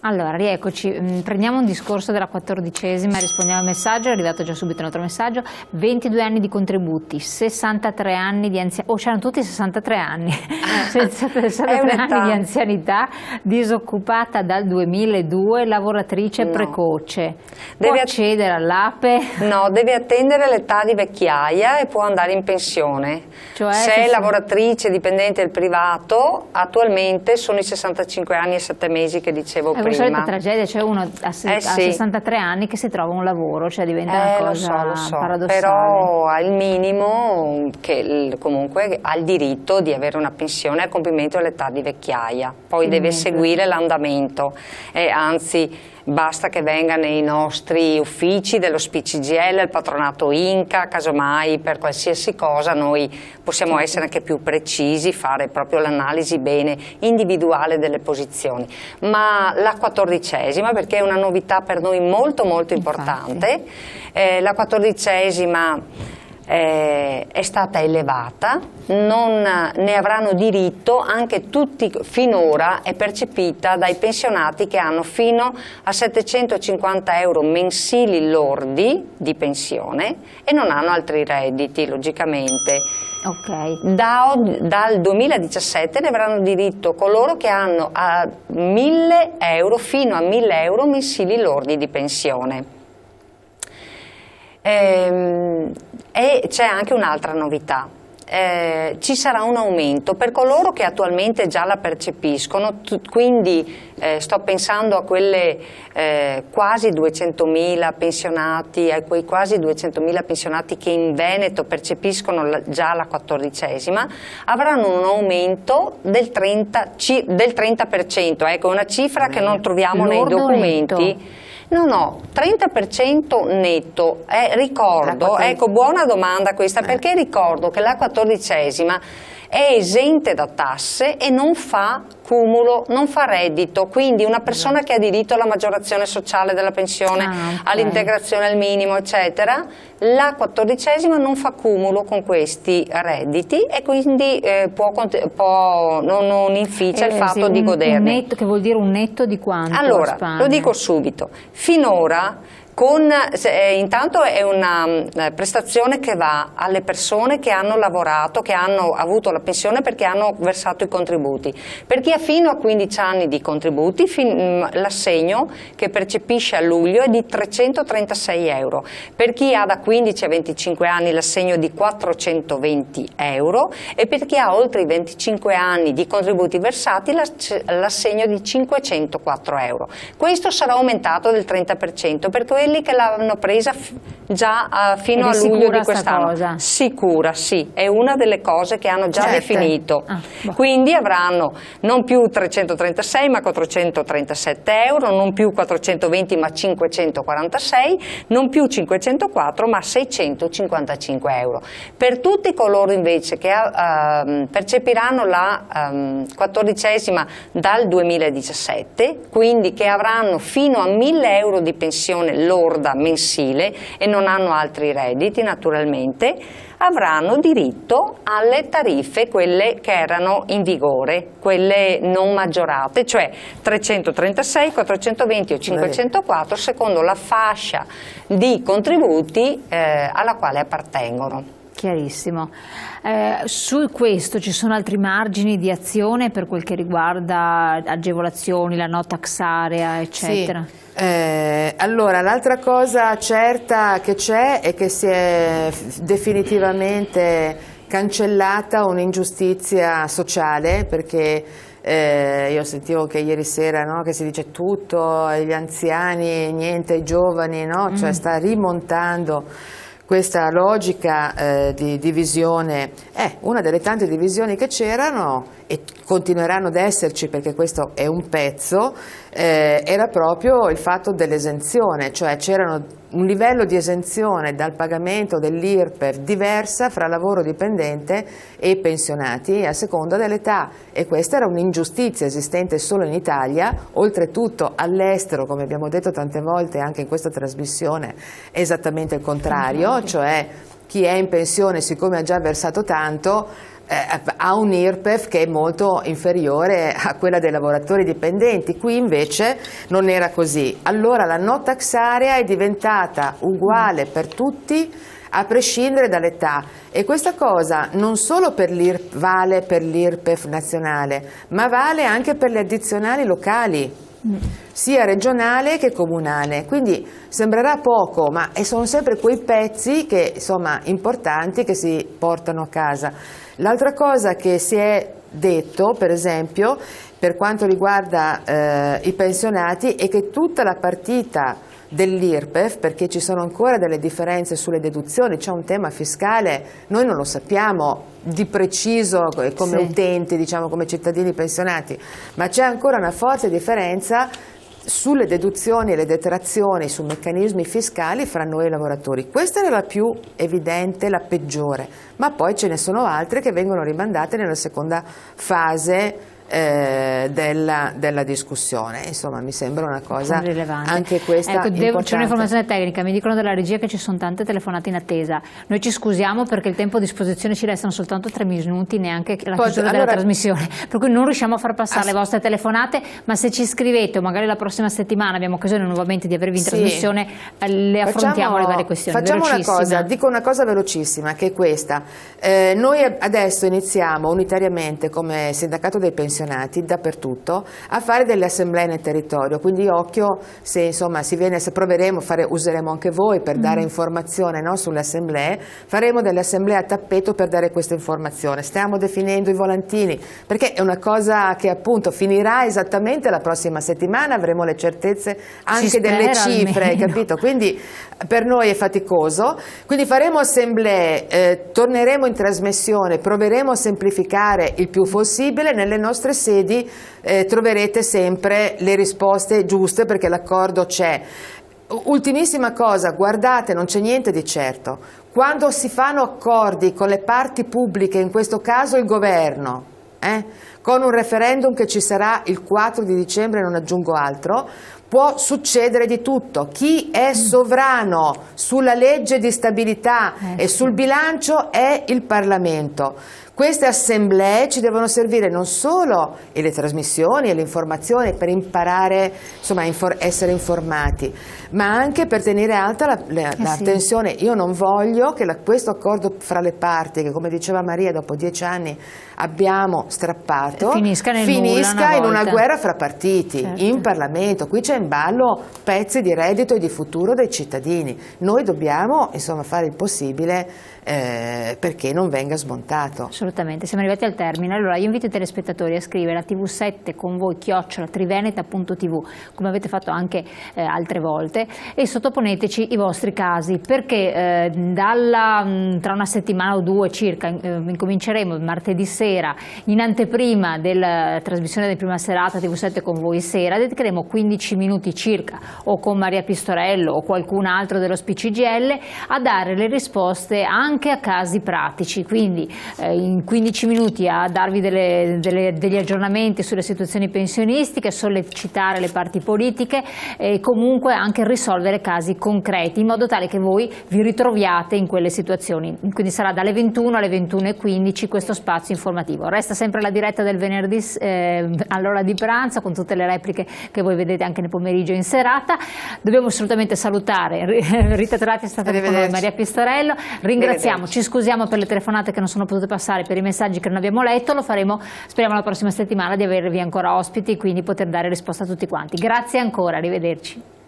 Allora, rieccoci, prendiamo un discorso della 14ª, rispondiamo al messaggio, è arrivato già subito un altro messaggio: 22 anni di contributi, 63 anni di anzianità, c'erano tutti 63 anni, 63 anni di anzianità, disoccupata dal 2002, lavoratrice precoce. Può accedere all'APE? No, deve attendere l'età di vecchiaia e può andare in pensione. Cioè, se è lavoratrice dipendente del privato, attualmente sono i 65 anni e 7 mesi che dicevo prima. È una solita tragedia, c'è uno a 63 anni che si trova un lavoro, cioè diventa una cosa paradossale. Però ha il minimo, che comunque ha il diritto di avere una pensione al compimento dell'età di vecchiaia, poi deve seguire l'andamento, anzi basta che venga nei nostri uffici dello SPCGL, il patronato Inca, casomai per qualsiasi cosa noi possiamo essere anche più precisi, fare proprio l'analisi bene individuale delle posizioni. Ma la 14ª, perché è una novità per noi molto molto importante, la 14ª è stata elevata, ne avranno diritto anche tutti, finora è percepita dai pensionati che hanno fino a 750 euro mensili lordi di pensione e non hanno altri redditi, logicamente. Dal 2017 ne avranno diritto coloro che hanno a 1000 euro, fino a 1000 euro mensili lordi di pensione. E c'è anche un'altra novità, ci sarà un aumento per coloro che attualmente già la percepiscono, quindi sto pensando a quelle quasi 200.000 pensionati, a quei quasi 200.000 pensionati che in Veneto percepiscono già la 14ª, avranno un aumento del 30%, ecco una cifra che non troviamo nei documenti. No, 30% netto, ricordo, ecco buona domanda questa, perché ricordo che la 14ª è esente da tasse e non fa cumulo, non fa reddito, quindi una persona che ha diritto alla maggiorazione sociale della pensione, all'integrazione al minimo, eccetera, la 14ª non fa cumulo con questi redditi e quindi non inficia il fatto di goderne. Un netto, che vuol dire un netto di quanto? Allora, lo dico subito, finora intanto è una prestazione che va alle persone che hanno lavorato, che hanno avuto la pensione perché hanno versato i contributi. Per chi ha fino a 15 anni di contributi, l'assegno che percepisce a luglio è di 336 euro. Per chi ha da 15 a 25 anni l'assegno è di 420 euro e per chi ha oltre i 25 anni di contributi versati l'assegno è di 504 euro. Questo sarà aumentato del 30% per quelli che l'hanno presa già fino a luglio di quest'anno. Sicura, sì, è una delle cose che hanno già definito. Quindi avranno non più 336 ma 437 euro, non più 420 ma 546, non più 504 ma 655 euro. Per tutti coloro invece che percepiranno la 14ª dal 2017, quindi che avranno fino a 1000 euro di pensione lorda mensile e non hanno altri redditi naturalmente, avranno diritto alle tariffe, quelle che erano in vigore, quelle non maggiorate, cioè 336, 420 o 504 secondo la fascia di contributi alla quale appartengono. Chiarissimo. Su questo ci sono altri margini di azione per quel che riguarda agevolazioni, la no tax area, eccetera? Sì. Allora, l'altra cosa certa che c'è è che si è definitivamente cancellata un'ingiustizia sociale, perché io sentivo che ieri sera che si dice tutto agli anziani, niente ai giovani, cioè sta rimontando questa logica di divisione. Una delle tante divisioni che c'erano e continueranno ad esserci, perché questo è un pezzo, era proprio il fatto dell'esenzione, cioè c'erano un livello di esenzione dal pagamento dell'IRPEF diversa fra lavoro dipendente e pensionati a seconda dell'età, e questa era un'ingiustizia esistente solo in Italia. Oltretutto all'estero, come abbiamo detto tante volte anche in questa trasmissione, è esattamente il contrario, cioè chi è in pensione, siccome ha già versato tanto, ha un IRPEF che è molto inferiore a quella dei lavoratori dipendenti. Qui invece non era così. Allora la no tax area è diventata uguale per tutti a prescindere dall'età, e questa cosa non solo vale per l'IRPEF nazionale, ma vale anche per le addizionali locali, sia regionale che comunale. Quindi sembrerà poco, ma sono sempre quei pezzi che, insomma, importanti, che si portano a casa. L'altra cosa che si è detto, per esempio, per quanto riguarda i pensionati, è che tutta la partita dell'IRPEF, perché ci sono ancora delle differenze sulle deduzioni, c'è un tema fiscale, noi non lo sappiamo di preciso come utenti, diciamo, come cittadini pensionati, ma c'è ancora una forte differenza sulle deduzioni e le detrazioni, su meccanismi fiscali fra noi e i lavoratori. Questa era la più evidente, la peggiore, ma poi ce ne sono altre che vengono rimandate nella seconda fase della discussione. Insomma, mi sembra una cosa rilevante. Anche questa importante. C'è un'informazione tecnica, mi dicono dalla regia che ci sono tante telefonate in attesa. Noi ci scusiamo perché il tempo a disposizione ci restano soltanto 3 minuti, neanche la chiusura della trasmissione, per cui non riusciamo a far passare le vostre telefonate, ma se ci scrivete o magari la prossima settimana abbiamo occasione nuovamente di avervi in trasmissione, le affrontiamo le varie questioni. Facciamo una cosa, dico una cosa velocissima, che è questa. Noi adesso iniziamo unitariamente come sindacato dei pensionati dappertutto a fare delle assemblee nel territorio, quindi occhio se, insomma, se proveremo, useremo anche voi per dare informazione, no, sulle assemblee, faremo delle assemblee a tappeto per dare questa informazione. Stiamo definendo i volantini, perché è una cosa che appunto finirà esattamente la prossima settimana, avremo le certezze anche delle cifre, almeno. Capito? Quindi per noi è faticoso, quindi faremo assemblee, torneremo in trasmissione, proveremo a semplificare il più possibile. Nelle nostre sedi troverete sempre le risposte giuste, perché l'accordo c'è. Ultimissima cosa, guardate, non c'è niente di certo. Quando si fanno accordi con le parti pubbliche, in questo caso il governo, con un referendum che ci sarà il 4 di dicembre, non aggiungo altro, può succedere di tutto. Chi è sovrano sulla legge di stabilità e sul bilancio è il Parlamento. Queste assemblee ci devono servire non solo e le trasmissioni e le informazioni per imparare, insomma, essere informati, ma anche per tenere alta la tensione. Io non voglio che questo accordo fra le parti, che come diceva Maria dopo 10 anni abbiamo strappato, finisca in una guerra fra partiti, in Parlamento. Qui c'è in ballo pezzi di reddito e di futuro dei cittadini. Noi dobbiamo, insomma, fare il possibile perché non venga smontato. Assolutamente, siamo arrivati al termine. Allora io invito i telespettatori a scrivere a TV7 con voi @triveneta.tv, come avete fatto anche altre volte, e sottoponeteci i vostri casi, perché tra una settimana o due circa incominceremo martedì sera, in anteprima della trasmissione di prima serata TV7 con voi sera, dedicheremo 15 minuti circa, o con Maria Pistorello o qualcun altro dello SPCGL, a dare le risposte anche a casi pratici, quindi in 15 minuti a darvi degli aggiornamenti sulle situazioni pensionistiche, sollecitare le parti politiche e comunque anche risolvere casi concreti, in modo tale che voi vi ritroviate in quelle situazioni. Quindi sarà dalle 21 alle 21:15 questo spazio informativo. Resta sempre la diretta del venerdì all'ora di pranzo, con tutte le repliche che voi vedete anche nel pomeriggio e in serata. Dobbiamo assolutamente salutare Rita Turati, è stata con noi, Maria Pistorello. Ringraziamo, ci scusiamo per le telefonate che non sono potute passare, per i messaggi che non abbiamo letto. Lo faremo, speriamo, la prossima settimana di avervi ancora ospiti, quindi poter dare risposta a tutti quanti. Grazie ancora, arrivederci.